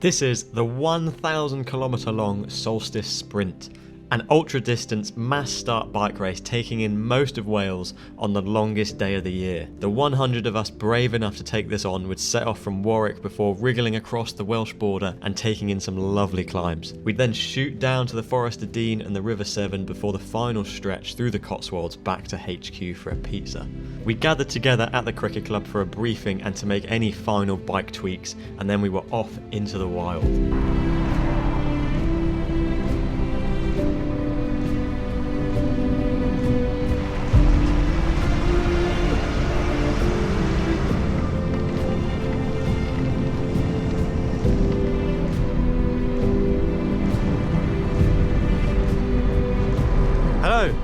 This is the 1,000 kilometre long Solstice Sprint, an ultra-distance mass start bike race taking in most of Wales on the longest day of the year. The 100 of us brave enough to take this on would set off from Warwick before wriggling across the Welsh border and taking in some lovely climbs. We'd then shoot down to the Forest of Dean and the River Severn before the final stretch through the Cotswolds back to HQ for a pizza. We gathered together at the cricket club for a briefing and to make any final bike tweaks, and then we were off into the wild. Hello,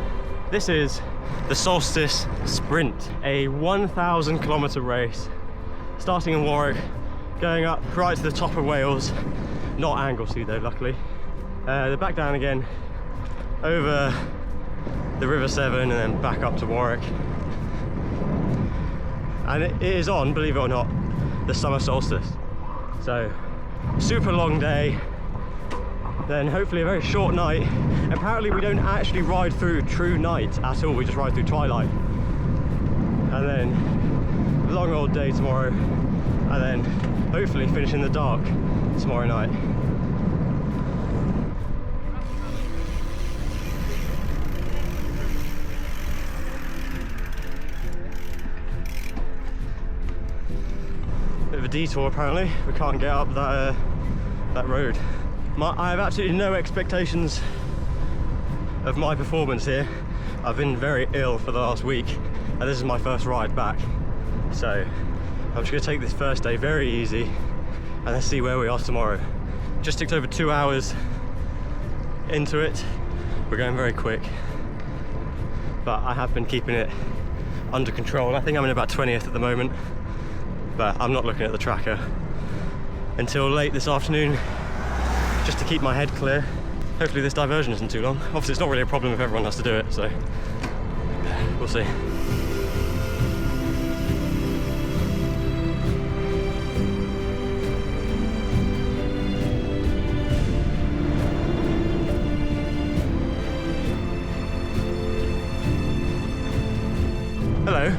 this is the Solstice Sprint, a 1,000 kilometre race starting in Warwick, going up right to the top of Wales, not Anglesey though, luckily. Then back down again over the River Severn and then back up to Warwick. And it is on, believe it or not, the summer solstice. So, super long day. Then hopefully a very short night. Apparently we don't actually ride through true night at all, we just ride through twilight. And then a long old day tomorrow, and then hopefully finish in the dark tomorrow night. Bit of a detour apparently, we can't get up that road. I have absolutely no expectations of my performance here. I've been very ill for the last week and this is my first ride back. So I'm just going to take this first day very easy and let's see where we are tomorrow. Just ticked over 2 hours into it. We're going very quick, but I have been keeping it under control. I think I'm in about 20th at the moment, but I'm not looking at the tracker until late this afternoon, just to keep my head clear. Hopefully this diversion isn't too long. Obviously it's not really a problem if everyone has to do it, so we'll see. Hello,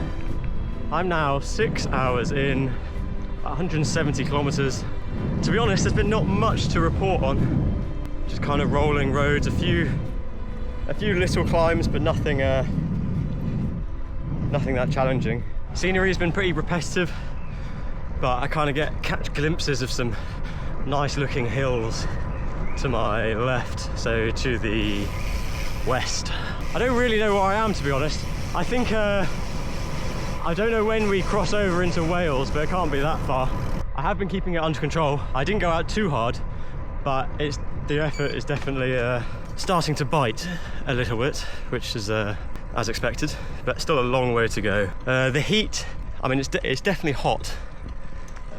I'm now 6 hours in, 170 kilometres. To be honest, there's been not much to report on. Just kind of rolling roads, a few little climbs, but nothing that challenging. Scenery's been pretty repetitive, but I kind of catch glimpses of some nice looking hills to my left, so to the west. I don't really know where I am, to be honest. I think I don't know when we cross over into Wales, but it can't be that far. I have been keeping it under control. I didn't go out too hard, but the effort is definitely starting to bite a little bit, which is as expected, but still a long way to go. The heat, I mean, it's definitely hot,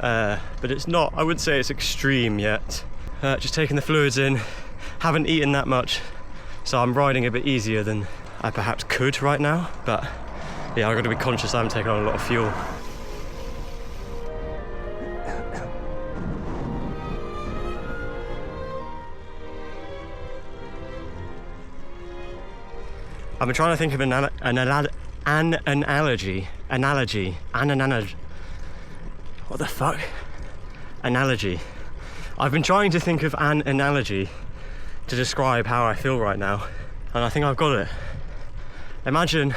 but it's not, I wouldn't say it's extreme yet. Just taking the fluids in, haven't eaten that much, so I'm riding a bit easier than I perhaps could right now, but yeah, I've got to be conscious I haven't taken on a lot of fuel. I've been trying to think of an analogy. What the fuck? Analogy. I've been trying to think of an analogy to describe how I feel right now, and I think I've got it. Imagine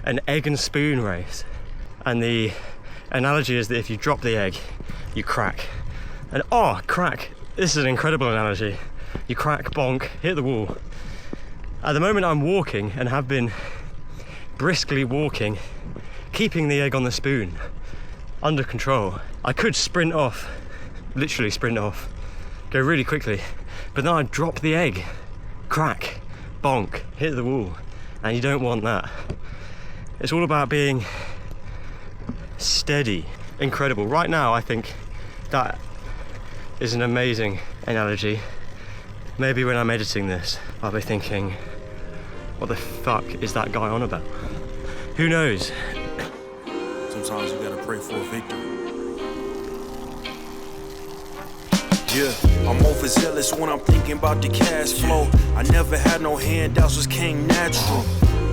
an egg and spoon race, and the analogy is that if you drop the egg, you crack. And oh, crack! This is an incredible analogy. You crack, bonk, hit the wall. At the moment I'm walking, and have been briskly walking, keeping the egg on the spoon, under control. I could sprint off, literally sprint off, go really quickly, but then I'd drop the egg, crack, bonk, hit the wall, and you don't want that. It's all about being steady, incredible. Right now I think that is an amazing analogy. Maybe when I'm editing this, I'll be thinking, what the fuck is that guy on about? Who knows? Sometimes you gotta pray for a victory. Yeah, I'm overzealous when I'm thinking about the cash flow. I never had no handouts, just came natural.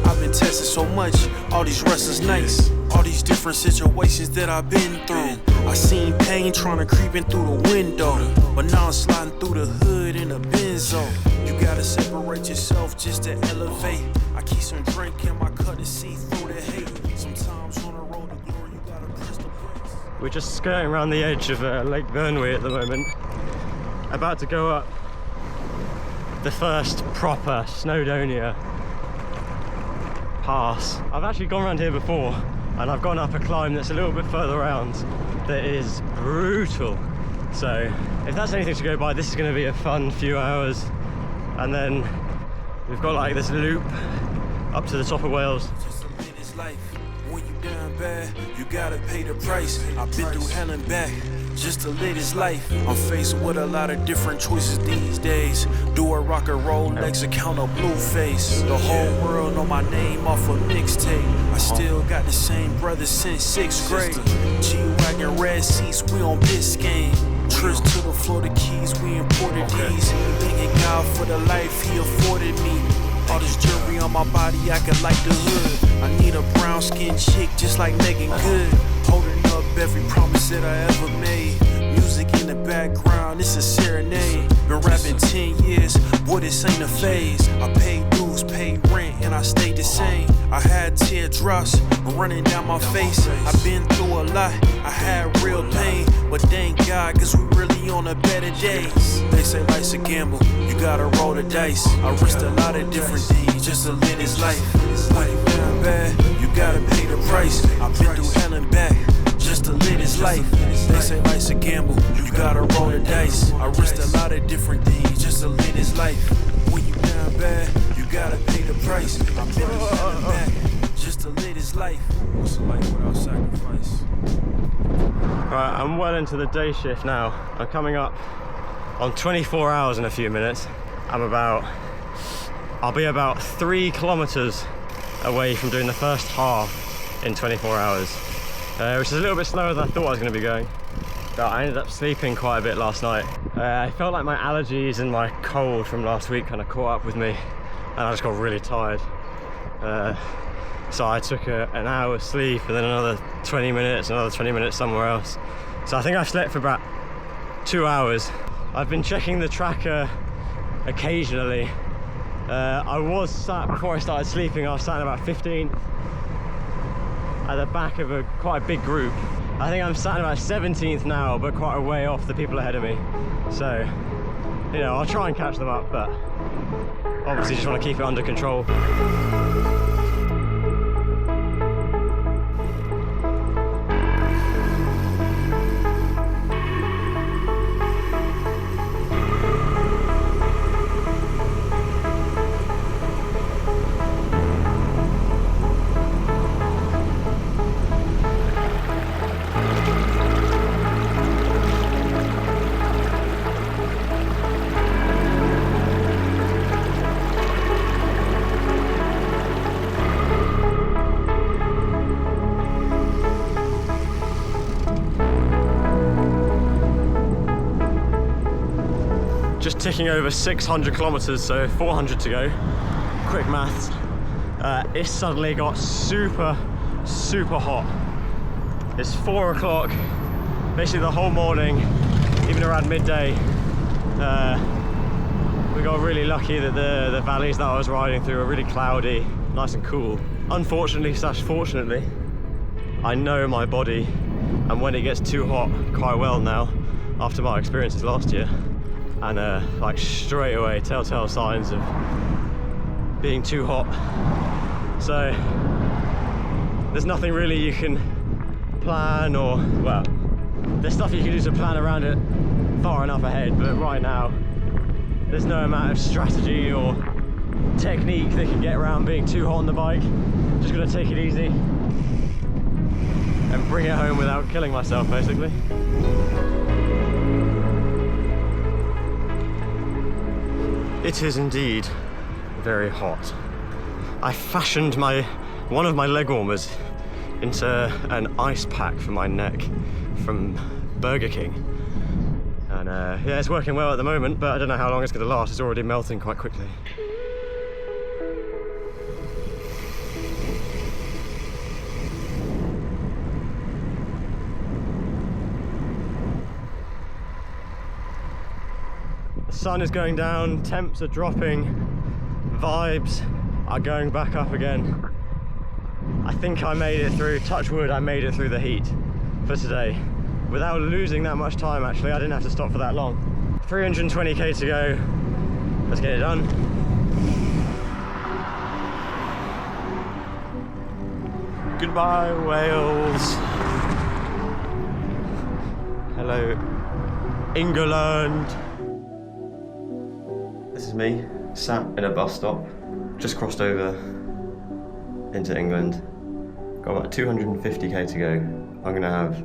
I've been testing so much, all these restless nights, all these different situations that I've been through. I seen pain trying to creep in through the window, but now I'm sliding through the hood in a Benzo. You gotta separate yourself just to elevate. I keep some drink in my cup to see through the hate. Sometimes on the road to glory, you gotta press the brakes. We're just skirting around the edge of Lake Burnway at the moment, about to go up the first proper Snowdonia pass. I've actually gone around here before, and I've gone up a climb that's a little bit further around that is brutal. So if that's anything to go by, this is going to be a fun few hours. And then we've got like this loop up to the top of Wales. Just a minute's life. When you down bad, you gotta pay the price. I've been through hell and back just to live this life. I'm faced with a lot of different choices these days. Do a rock and roll next account of Blueface. The whole world know my name off a mixtape. I still got the same brothers since 6th grade. G-Wagon, red seats, we on Biscayne. Trips to the Florida Keys, we imported these. Thanking God for the life he afforded me. All this jewelry on my body, I could like the hood. I need a brown skinned chick just like Megan Good. Holding up every promise that I ever made. Music in the background, it's a serenade. Been rapping 10 years, boy, this ain't a phase. I paid dues, paid rent, and I stayed the same. I had teardrops running down my face. I've been through a lot, I had real pain. But thank God, cause we really on a better days. They say life's a gamble, you gotta roll the dice. I risked a lot of different things just to live this life. When you down bad, you gotta pay the price. I've been through hell and back just to live this life. They say life's a gamble, you gotta roll the dice. I risked a lot of different things just to live this life. When you down bad, you gotta pay the price. I've been through hell and back just to live this life. What's a life without sacrifice? Right, I'm well into the day shift now. I'm coming up on 24 hours in a few minutes. I'll be about 3 kilometers away from doing the first half in 24 hours, which is a little bit slower than I thought I was going to be going. But I ended up sleeping quite a bit last night. I felt like my allergies and my cold from last week kind of caught up with me, and I just got really tired. So I took an hour's sleep and then another 20 minutes, another 20 minutes somewhere else. So I think I slept for about 2 hours. I've been checking the tracker occasionally. I was sat, before I started sleeping, I was sat in about 15th at the back of quite a big group. I think I'm sat in about 17th now, but quite a way off the people ahead of me. So, you know, I'll try and catch them up, but obviously just want to keep it under control. Just ticking over 600 kilometers, so 400 to go. Quick maths. It suddenly got super hot. It's 4 o'clock, basically the whole morning, even around midday. We got really lucky that the valleys that I was riding through were really cloudy, nice and cool. Unfortunately / fortunately, I know my body, and when it gets too hot quite well now, after my experiences last year. And like straight away, telltale signs of being too hot. So there's nothing really you can plan, or, well, there's stuff you can do to plan around it far enough ahead, but right now there's no amount of strategy or technique that can get around being too hot on the bike. Just gonna take it easy and bring it home without killing myself, basically. It is indeed very hot. I fashioned one of my leg warmers into an ice pack for my neck from Burger King, and yeah, it's working well at the moment, but I don't know how long it's going to last. It's already melting quite quickly. The sun is going down, temps are dropping, vibes are going back up again. I think I made it through, touch wood, I made it through the heat for today. Without losing that much time actually, I didn't have to stop for that long. 320k to go, let's get it done. Goodbye Wales. Hello England. This is me, sat in a bus stop, just crossed over into England. Got about 250k to go. I'm gonna have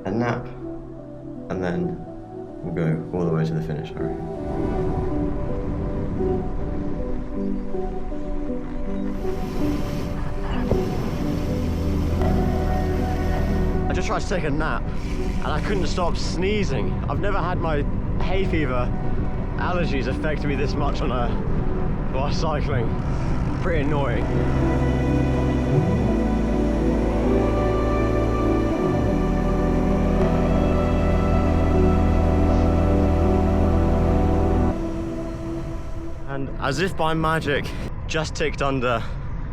a nap and then we'll go all the way to the finish, I reckon. I just tried to take a nap and I couldn't stop sneezing. I've never had my hay fever allergies affect me this much while cycling. Pretty annoying. And as if by magic, just ticked under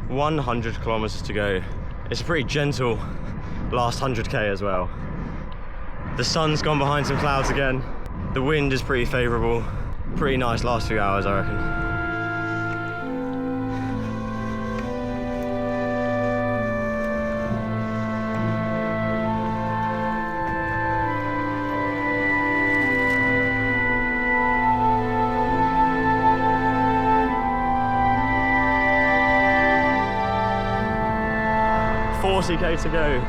100 kilometers to go. It's a pretty gentle last 100k as well. The sun's gone behind some clouds again. The wind is pretty favourable. Pretty nice last few hours, I reckon. $40k to go.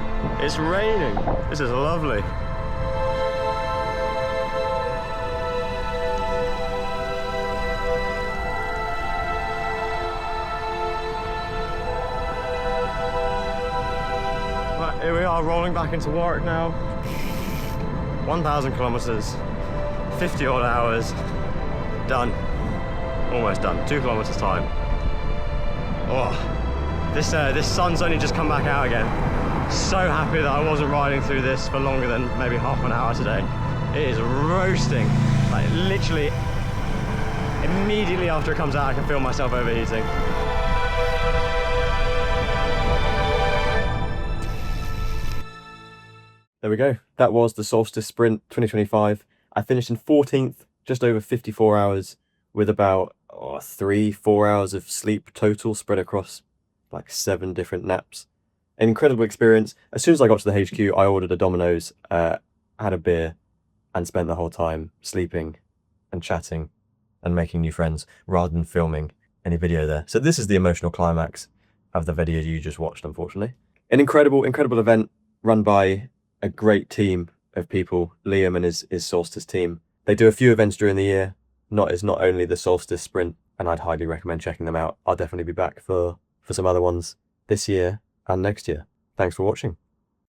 It's raining. This is lovely. Right, here we are rolling back into Warwick now. 1,000 kilometers, 50 odd hours. Done. Almost done. 2 kilometers time. Oh. This sun's only just come back out again. So happy that I wasn't riding through this for longer than maybe half an hour today. It is roasting. Like literally, immediately after it comes out, I can feel myself overheating. There we go. That was the Solstice Sprint 2025. I finished in 14th, just over 54 hours, with about 3-4 hours of sleep total spread across like 7 different naps. An incredible experience. As soon as I got to the HQ, I ordered a Domino's, had a beer, and spent the whole time sleeping and chatting and making new friends rather than filming any video there. So this is the emotional climax of the video you just watched, unfortunately. An incredible event run by a great team of people, Liam and his Solstice team. They do a few events during the year. It's not only the Solstice Sprint, and I'd highly recommend checking them out. I'll definitely be back for some other ones this year and next year. Thanks for watching.